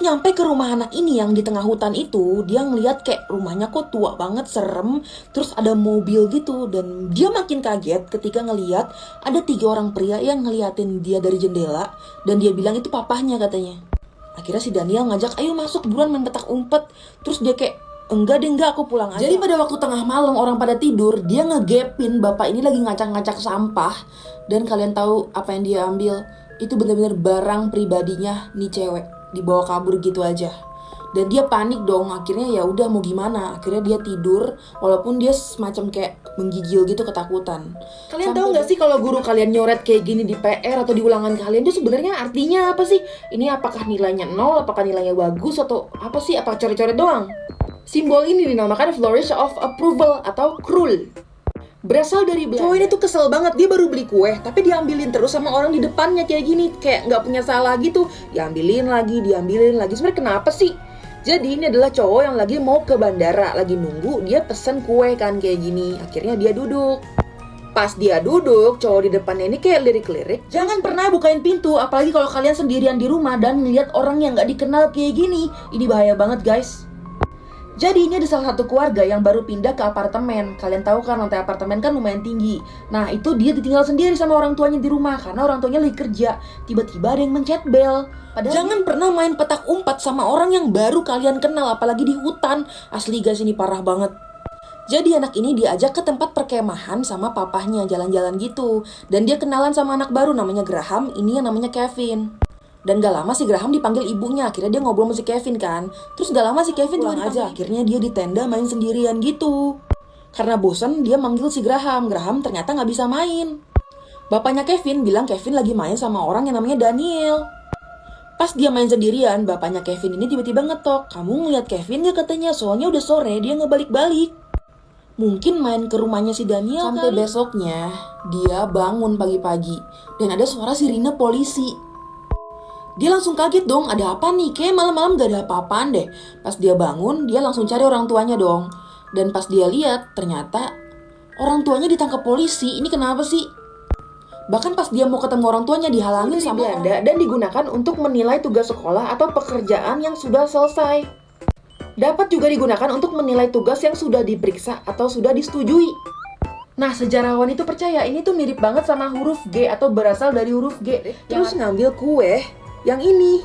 nyampe ke rumah anak ini yang di tengah hutan itu, dia ngeliat kayak rumahnya kok tua banget, serem. Terus ada mobil gitu, dan dia makin kaget ketika ngeliat ada 3 orang pria yang ngeliatin dia dari jendela. Dan dia bilang itu papahnya katanya. Akhirnya si Daniel ngajak, ayo masuk buruan main petak umpet. Terus dia kayak, enggak deh, enggak, aku pulang aja. Jadi pada waktu tengah malam orang pada tidur, dia ngegepin bapak ini lagi ngacak-ngacak sampah. Dan kalian tahu apa yang dia ambil? Itu benar-benar barang pribadinya nih cewek, dibawa kabur gitu aja. Dan dia panik dong, akhirnya ya udah mau gimana, akhirnya dia tidur walaupun dia semacam kayak menggigil gitu ketakutan. Kalian tahu nggak sih kalau guru kalian nyoret kayak gini di PR atau di ulangan kalian itu sebenarnya artinya apa sih? Ini apakah nilainya 0, apakah nilainya bagus, atau apa sih, apa coret-coret doang? Simbol ini dinamakan flourish of approval atau krul. Berasal dari Belanda. Cowok ini tuh kesel banget, dia baru beli kue tapi diambilin terus sama orang di depannya kayak gini, kayak nggak punya salah gitu. Diambilin lagi. Sebenarnya kenapa sih? Jadi ini adalah cowok yang lagi mau ke bandara, lagi nunggu, dia pesen kue kan kayak gini. Akhirnya dia duduk. Pas dia duduk, cowok di depannya ini kayak lirik-lirik, jangan pernah bukain pintu, apalagi kalau kalian sendirian di rumah dan ngeliat orang yang nggak dikenal kayak gini. Ini bahaya banget guys. Jadi ini ada salah satu keluarga yang baru pindah ke apartemen. Kalian tahu kan lantai apartemen kan lumayan tinggi. Nah itu dia ditinggal sendiri sama orang tuanya di rumah karena orang tuanya lagi kerja. Tiba-tiba ada yang mencet bel. Padahal jangan pernah main petak umpet sama orang yang baru kalian kenal, apalagi di hutan. Asli guys, ini parah banget. Jadi anak ini diajak ke tempat perkemahan sama papahnya, jalan-jalan gitu. Dan dia kenalan sama anak baru namanya Graham, ini yang namanya Kevin. Dan gak lama si Graham dipanggil ibunya, akhirnya dia ngobrol sama si Kevin kan. Terus gak lama si Kevin pulang aja, akhirnya dia di tenda main sendirian gitu. Karena bosan dia manggil si Graham ternyata gak bisa main. Bapaknya Kevin bilang Kevin lagi main sama orang yang namanya Daniel. Pas dia main sendirian, bapaknya Kevin ini tiba-tiba ngetok, kamu ngeliat Kevin gak katanya, soalnya udah sore dia gak balik-balik. Mungkin main ke rumahnya si Daniel. Sampai besoknya dia bangun pagi-pagi dan ada suara sirine polisi. Dia langsung kaget dong, ada apa nih? Kayak malam-malam gak ada apa-apaan deh. Pas dia bangun, dia langsung cari orang tuanya dong. Dan pas dia lihat, ternyata orang tuanya ditangkap polisi. Ini kenapa sih? Bahkan pas dia mau ketemu orang tuanya dihalangin sama Belanda dan digunakan untuk menilai tugas sekolah atau pekerjaan yang sudah selesai. Dapat juga digunakan untuk menilai tugas yang sudah diperiksa atau sudah disetujui. Nah, sejarawan itu percaya ini tuh mirip banget sama huruf G atau berasal dari huruf G. Terus ngambil kue yang ini,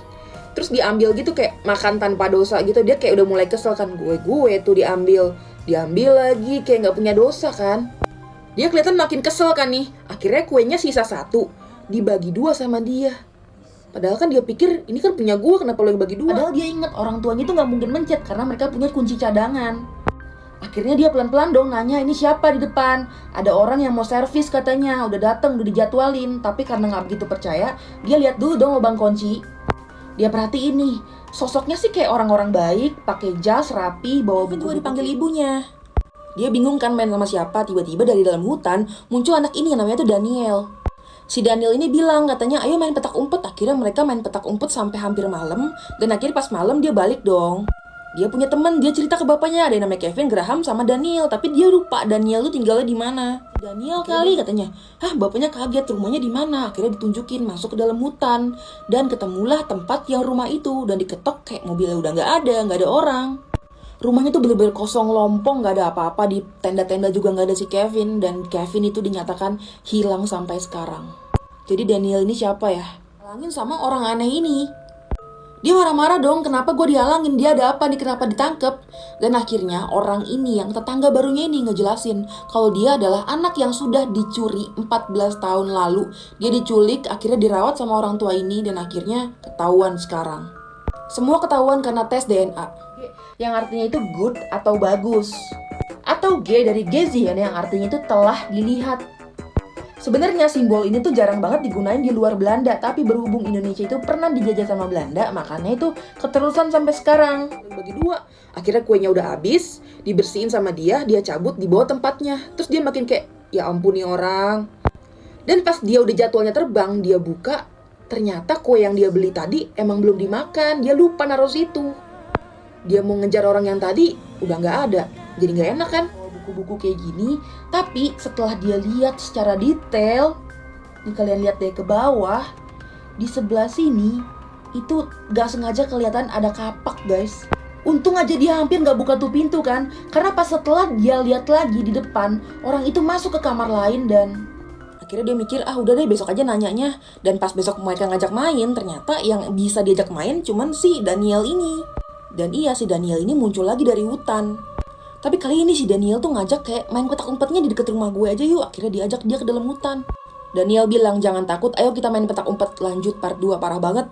terus diambil gitu kayak makan tanpa dosa gitu. Dia kayak udah mulai kesel kan, gue tuh diambil lagi kayak nggak punya dosa kan. Dia kelihatan makin kesel kan nih. Akhirnya kuenya sisa 1, dibagi 2 sama dia. Padahal kan dia pikir ini kan punya gue, kenapa lo bagi 2? Padahal dia ingat orang tuanya itu nggak mungkin mencet karena mereka punya kunci cadangan. Akhirnya dia pelan-pelan dong nanya ini siapa di depan. Ada orang yang mau servis katanya, udah dateng, udah dijadwalin. Tapi karena gak begitu percaya, dia lihat dulu dong lubang kunci. Dia perhatiin nih, sosoknya sih kayak orang-orang baik, pakai jas, rapi, bawa buku. Juga dipanggil ibunya. Dia bingung kan main sama siapa, tiba-tiba dari dalam hutan muncul anak ini yang namanya tuh Daniel. Si Daniel ini bilang katanya ayo main petak umpet. Akhirnya mereka main petak umpet sampai hampir malam. Dan akhirnya pas malam dia balik dong. Dia punya teman, dia cerita ke bapaknya ada yang namanya Kevin, Graham, sama Daniel. Tapi dia lupa Daniel tuh tinggalnya di mana. Daniel kali katanya. Bapaknya kaget, rumahnya di mana? Akhirnya ditunjukin masuk ke dalam hutan dan ketemulah tempat yang rumah itu dan diketok kayak mobilnya udah nggak ada orang. Rumahnya tuh bener-bener kosong lompong, nggak ada apa-apa. Di tenda-tenda juga nggak ada si Kevin dan Kevin itu dinyatakan hilang sampai sekarang. Jadi Daniel ini siapa ya? Halangin sama orang aneh ini. Dia marah-marah dong, kenapa gue dihalangin, dia ada apa nih, kenapa ditangkep? Dan akhirnya orang ini yang tetangga barunya ini ngejelasin kalau dia adalah anak yang sudah dicuri 14 tahun lalu. Dia diculik, akhirnya dirawat sama orang tua ini dan akhirnya ketahuan sekarang. Semua ketahuan karena tes DNA. Yang artinya itu good atau bagus. Atau G dari Gezian yang artinya itu telah dilihat. Sebenarnya simbol ini tuh jarang banget digunain di luar Belanda, tapi berhubung Indonesia itu pernah dijajah sama Belanda, makanya itu keterusan sampai sekarang. Bagi 2, akhirnya kuenya udah habis, dibersihin sama dia cabut, dibawa tempatnya. Terus dia makin kayak, ya ampun nih orang. Dan pas dia udah jadwalnya terbang, dia buka, ternyata kue yang dia beli tadi emang belum dimakan, dia lupa naruh situ. Dia mau ngejar orang yang tadi, udah nggak ada, jadi nggak enak kan? Buku-buku kayak gini, tapi setelah dia lihat secara detail, nih kalian lihat deh ke bawah, di sebelah sini itu gak sengaja kelihatan ada kapak, guys. Untung aja dia hampir gak buka tuh pintu kan, karena pas setelah dia lihat lagi di depan, orang itu masuk ke kamar lain dan akhirnya dia mikir, udah deh besok aja nanyanya. Dan pas besok mereka ngajak main, ternyata yang bisa diajak main cuman si Daniel ini. Dan iya, si Daniel ini muncul lagi dari hutan. Tapi kali ini si Daniel tuh ngajak kayak main petak umpetnya di deket rumah gue aja yuk. Akhirnya diajak dia ke dalam hutan. Daniel bilang, jangan takut, ayo kita main petak umpet lanjut part 2, parah banget.